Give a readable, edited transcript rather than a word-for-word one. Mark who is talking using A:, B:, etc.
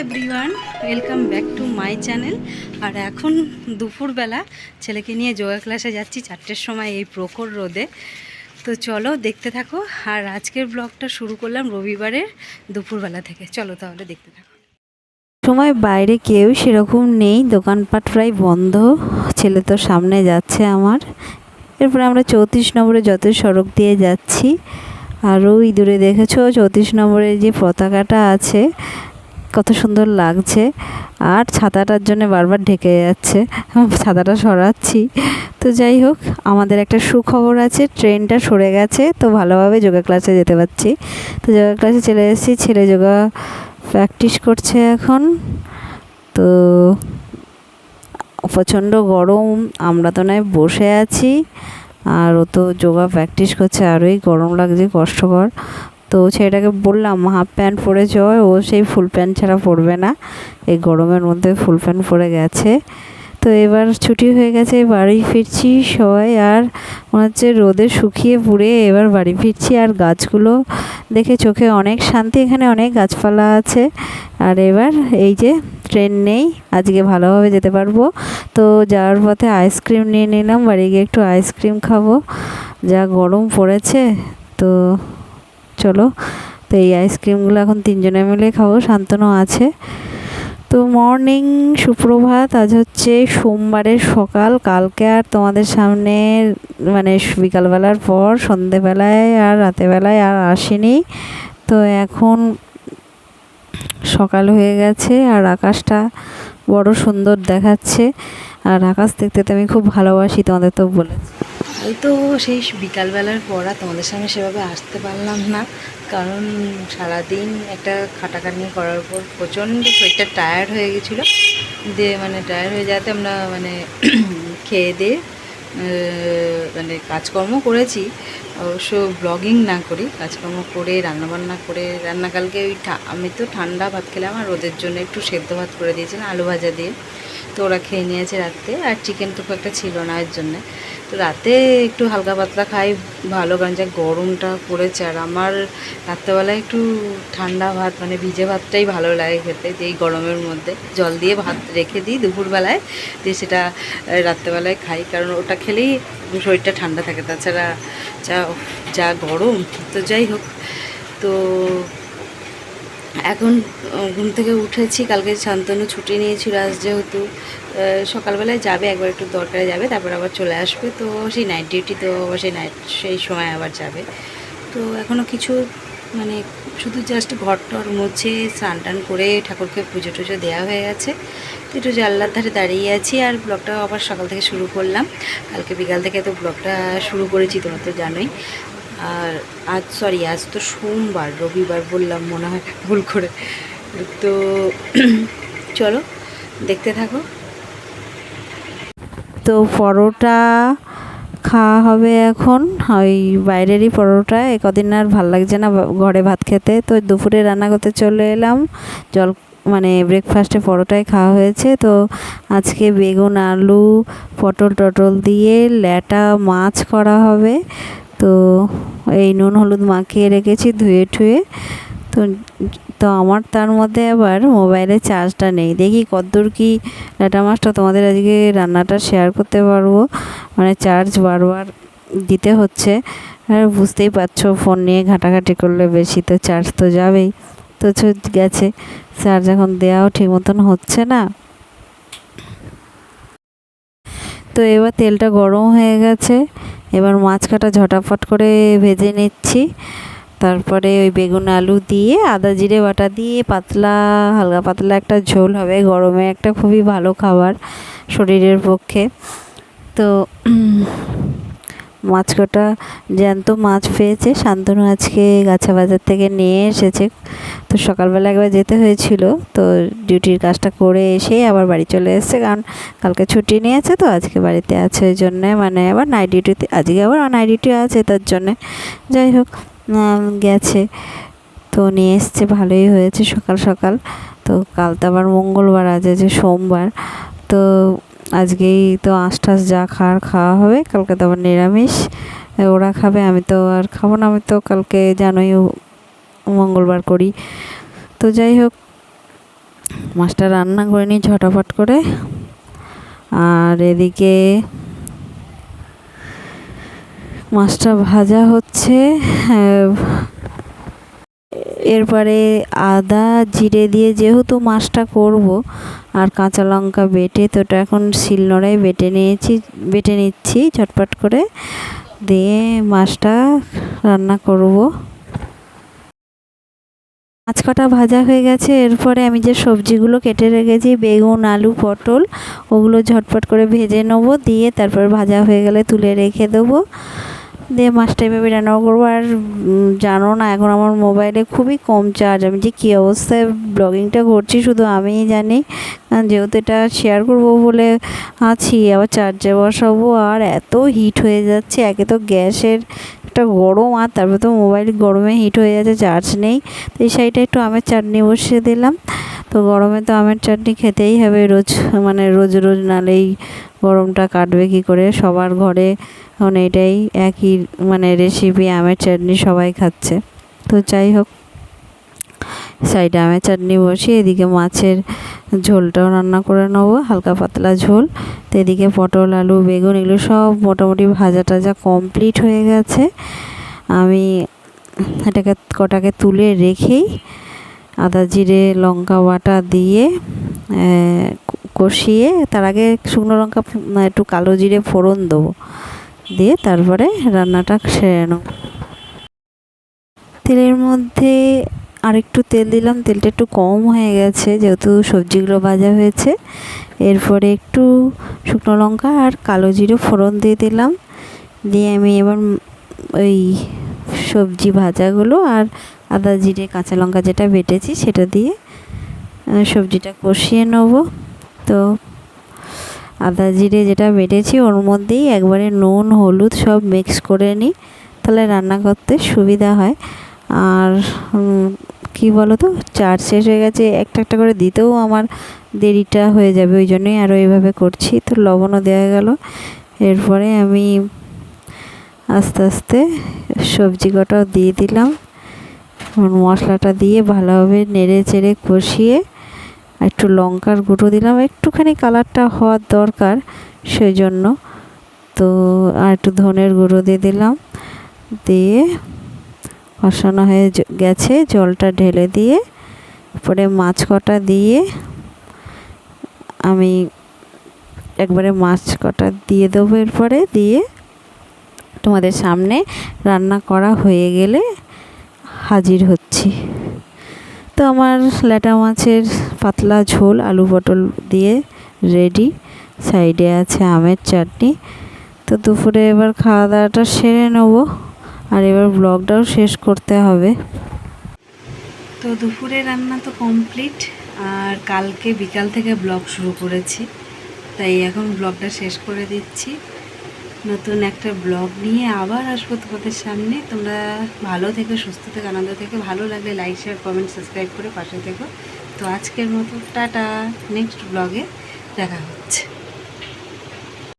A: Everyone, welcome back to my channel. আর এখন দুপুরবেলা ছেলেকে নিয়ে যোগা ক্লাসে যাচ্ছি 4টের সময় এই প্রখর রোদে। তো চলো দেখতে থাকো। আর আজকের ব্লগটা শুরু করলাম রবিবারের দুপুরবেলা থেকে। চলো তাহলে দেখতে থাকো।
B: সময় বাইরে কেউ সেরকম নেই, দোকানপাট প্রায় বন্ধ। ছেলে তো সামনে যাচ্ছে আমার। এরপরে আমরা 34 নম্বরে যত সড়ক দিয়ে যাচ্ছি। আর ওই দূরে দেখেছো 34 নম্বরের যে পতাকাটা আছে, কত সুন্দর লাগছে। আর ছাতাটার জন্য বারবার ঢেকে যাচ্ছে, ছাতাটা সরাচ্ছি। তো যাই হোক, আমাদের একটা সুখবর আছে, ট্রেনটা সরে গেছে, তো ভালোভাবে যোগা ক্লাসে যেতে পারছি। তো যোগা ক্লাসে চলে এসেছি, ছেলে যোগা প্র্যাকটিস করছে এখন। তো প্রচণ্ড গরম, আমরা তো নয় বসে আছি, আর ও তো যোগা প্র্যাকটিস করছে, আরোই গরম লাগছে, কষ্টকর। তো ছেলেটাকে বললাম হাফ প্যান্ট পরে চল, ও সেই ফুল প্যান্ট ছাড়া পরবে না, এই গরমের মধ্যে ফুল প্যান্ট পরে গেছে। তো এবার ছুটি হয়ে গেছে, বাড়ি ফিরছি সবাই। আর মনে হচ্ছে রোদে শুকিয়ে পুড়ে এবার বাড়ি ফিরছি। আর গাছগুলো দেখে চোখে অনেক শান্তি, এখানে অনেক গাছপালা আছে। আর এবার এই যে ট্রেন নেই, আজকে ভালোভাবে যেতে পারবো। তো যাওয়ার পথে আইসক্রিম নিয়ে নিলাম, বাড়ি গিয়ে একটু আইসক্রিম খাবো, যা গরম পড়েছে। তো চলো, তো এই আইসক্রিমগুলো এখন 3জনে মিলে খাবো, শান্তনু আছে। তো মর্নিং, সুপ্রভাত। আজ হচ্ছে সোমবারের সকাল। কালকে আর তোমাদের সামনে মানে বিকালবেলার পর সন্ধেবেলায় আর রাতেবেলায় আর আসেনি। তো এখন সকাল হয়ে গেছে, আর আকাশটা বড় সুন্দর দেখাচ্ছে। আর আকাশ দেখতে তো আমি খুব ভালোবাসি, তোমাদের তো বলেছি।
A: কাল তো সেই বিকালবেলার পর আর তোমাদের সামনে সেভাবে আসতে পারলাম না, কারণ সারাদিন একটা খাটাখাটনি করার পর প্রচণ্ড শরীরটা টায়ার্ড হয়ে গেছিলো। দিয়ে টায়ার্ড হয়ে যাতে আমরা খেয়ে দিয়ে মানে কাজকর্ম করেছি, অবশ্য ব্লগিং না করি, কাজকর্ম করে রান্নাবান্না করে। কালকে ওই আমি তো ঠান্ডা ভাত খেলাম, আর ওদের জন্য একটু সেদ্ধ ভাত করে দিয়েছিলাম আলু ভাজা দিয়ে। তো ওরা খেয়ে নিয়েছে রাতে, আর চিকেন তো একটা ছিল না এর জন্যে। তো রাতে একটু হালকা পাতলা খাই ভালো, কারণ যা গরমটা পড়েছে। আর আমার রাত্রেবেলায় একটু ঠান্ডা ভাত ভিজে ভাতটাই ভালো লাগে খেতে, যে এই গরমের মধ্যে জল দিয়ে ভাত রেখে দিই দুপুরবেলায়, দিয়ে সেটা রাত্রেবেলায় খাই, কারণ ওটা খেলেই শরীরটা ঠান্ডা থাকে। তাছাড়া যা যা গরম। তো যাই হোক, তো এখন ঘুম থেকে উঠেছি। কালকে শান্তনু ছুটি নিয়েছিল, আজ যেহেতু সকালবেলায় যাবে, একবার একটু দরকারে যাবে, তারপর আবার চলে আসবে। তো সেই নাইট ডিউটি, তো সেই সময় আবার যাবে। তো এখনও কিছু শুধু জাস্ট ঘর টর মুছে স্নান টান করে ঠাকুরকে পুজো টুজো দেওয়া হয়ে গেছে। তো একটু জানলার ধারে দাঁড়িয়ে আছি, আর ব্লগটা আবার সকাল থেকে শুরু করলাম। কালকে বিকাল থেকে তো ব্লগটা শুরু করেছি, তোমরা তো জানোই। আর আজ তো সোমবার, রবিবার বললাম মনে হয় ভুল করে। তো চলো দেখতে থাকো।
B: তো পরোটা খাওয়া হবে এখন, ওই বাইরেরই পরোটা। কদিন আর ভাল লাগছে না ঘরে ভাত খেতে। তো দুপুরে রান্না করতে চলে এলাম, ব্রেকফাস্টে পরোটাই খাওয়া হয়েছে। তো আজকে বেগুন আলু পটল টটল দিয়ে ল্যাটা মাছ করা হবে। তো এই নুন হলুদ মাখিয়ে রেখেছি ধুয়ে ঠুয়ে। তো তো আমার তার মধ্যে আবার মোবাইলে চার্জটা নেই, দেখি কতদূর কি ল্যাটা মাছটা তোমাদের আজকে রান্নাটা শেয়ার করতে পারবো। চার্জ বারবার দিতে হচ্ছে, আর বুঝতেই পারছো ফোন নিয়ে ঘাটাঘাটি করলে বেশি তো চার্জ তো যাবেই। তো গেছে চার্জ, এখন দেওয়াও ঠিক মতন হচ্ছে না। তো এবার তেলটা গরম হয়ে গেছে, এবার মাছ কাটা ঝটাফট করে ভেজে নিচ্ছি। তারপরে ওই বেগুন আলু দিয়ে আদা জিরে বাটা দিয়ে হালকা পাতলা একটা ঝোল হবে। গরমে একটা খুবই ভালো খাবার শরীরের পক্ষে। তো মাছ কটা জ্যান্ত মাছ পেয়েছে শান্তনু, আজকে গাছা বাজার থেকে নিয়ে এসেছে। তো সকালবেলা একবার যেতে হয়েছিল, তো ডিউটির কাজটা করে এসে আবার বাড়ি চলে এসেছে, কারণ কালকে ছুটি নিয়েছে, তো আজকে বাড়িতে আছে। ওই জন্যে আবার নাইট ডিউটিতে, আজকে আবার নাইট ডিউটি আছে, তার জন্যে যাই হোক গেছে। তো নিয়ে এসছে, ভালোই হয়েছে সকাল সকাল। তো কাল তো আবার মঙ্গলবার, আজ আছে সোমবার। তো আজকেই তো আঁশ টাশ যা খাওয়া হবে, কালকে তো আবার নিরামিষ ওরা খাবে, আমি তো আর খাবো না। আমি তো কালকে জানোই মঙ্গলবার করি। তো যাই হোক, মাছটা রান্না করে নিই ঝটাফট করে। আর এদিকে মাছটা ভাজা হচ্ছে। এরপরে আদা জিরে দিয়ে যেহেতু মাছটা করব, আর কাঁচা লঙ্কা বেটে, তো ওটা এখন শিলনোড়ায় বেটে নিচ্ছি ঝটপট করে, দিয়ে মাছটা রান্না করব। মাছ কটা ভাজা হয়ে গেছে। এরপরে আমি যে সবজিগুলো কেটে রেখেছি, বেগুন আলু পটল, ওগুলো ঝটপট করে ভেজে নেবো, দিয়ে তারপর ভাজা হয়ে গেলে তুলে রেখে দেবো। দিয়ে মাছটা এভাবে রান্না করবো। আর জানো না, এখন আমার মোবাইলে খুবই কম চার্জ। আমি যে কী অবস্থায় ব্লগিংটা করছি শুধু আমিই জানি। কারণ যেহেতু এটা শেয়ার করবো বলে আছি, আবার চার্জে বসাবো, আর এত হিট হয়ে যাচ্ছে। একে তো গ্যাসের একটা গরম, আর তারপর তো মোবাইল গরমে হিট হয়ে যাচ্ছে, চার্জ নেই। তো এই সাইডে একটু আমের চাটনি বসিয়ে দিলাম। তো গরমে তো আমের চাটনি খেতেই হবে রোজ, মানে রোজ রোজ নালেই গরমটা কাটবে কী করে। সবার ঘরে এখন এটাই একই মানে রেসিপি, আমের চাটনি সবাই খাচ্ছে। তো যাই হোক, সাইডে আমের চাটনি বসিয়ে এদিকে মাছের ঝোলটাও রান্না করে নেবো, হালকা পাতলা ঝোল। তো এদিকে পটল আলু বেগুন এগুলো সব মোটামুটি ভাজা টাজা কমপ্লিট হয়ে গেছে। আমি কটাকে তুলে রেখেই আদা জিরে লঙ্কা বাটা দিয়ে কষিয়ে, তার আগে শুকনো লঙ্কা একটু কালো জিরে ফোড়ন দেবো, দিয়ে তারপরে রান্নাটা সেরে নেব। তেলের মধ্যে আরেকটু তেল দিলাম, তেলটা একটু কম হয়ে গেছে যেহেতু সবজিগুলো ভাজা হয়েছে। এরপরে একটু শুকনো লঙ্কা আর কালো জিরে ফোড়ন দিয়ে দিলাম, দিয়ে আমি এবার ওই সবজি ভাজাগুলো আর আদা জিরে কাঁচা লঙ্কা যেটা বেটেছি সেটা দিয়ে সবজিটা কষিয়ে নেব। তো আদা জিরে যেটা বেটেছি ওর মধ্যেই একবারে নুন হলুদ সব মিক্স করে নিই, তাহলে রান্না করতে সুবিধা হয়। আর কি বলো তো, চার্জ শেষ হয়ে গেছে, একটা একটা করে দিতেও আমার দেরিটা হয়ে যাবে, ওই জন্যই আরও এইভাবে করছি। তো লবণও দেওয়া গেল। এরপরে আমি আস্তে আস্তে সবজি কটাও দিয়ে দিলাম, মশলাটা দিয়ে ভালোভাবে নেড়ে চেড়ে কষিয়ে একটু লঙ্কার গুঁড়ো দিলাম, একটুখানি কালারটা হওয়ার দরকার সেই জন্য। তো আর একটু ধনের গুঁড়ো দিয়ে দিলাম, দিয়ে কষানো হয়ে গেছে, জলটা ঢেলে দিয়ে পরে মাছ কটা দিয়ে আমি একবারে মাছ কটা দিয়ে দেবো। এরপরে দিয়ে তোমাদের সামনে রান্না করা হয়ে গেলে হাজির হচ্ছি। তো আমার ল্যাটা মাছের পাতলা ঝোল আলু পটল দিয়ে রেডি। সাইডে আছে আমের চাটনি। তো দুপুরে এবার খাওয়া দাওয়াটা সেরে নেবো, আর এবার ব্লগটাও শেষ করতে হবে। তো দুপুরে রান্না তো কমপ্লিট, আর কালকে বিকাল থেকে ব্লগ শুরু করেছি, তাই এখন ব্লগটা শেষ করে দিচ্ছি। নতুন একটা ব্লগ নিয়ে আবার আসবো তোমাদের সামনে। তোমরা ভালো থেকো, সুস্থ থেকো, আনন্দ থেকো। ভালো লাগলে লাইক শেয়ার কমেন্ট সাবস্ক্রাইব করে পাশে থেকো। তো আজকের মতো টাটা, নেক্সট ব্লগে দেখা হচ্ছে।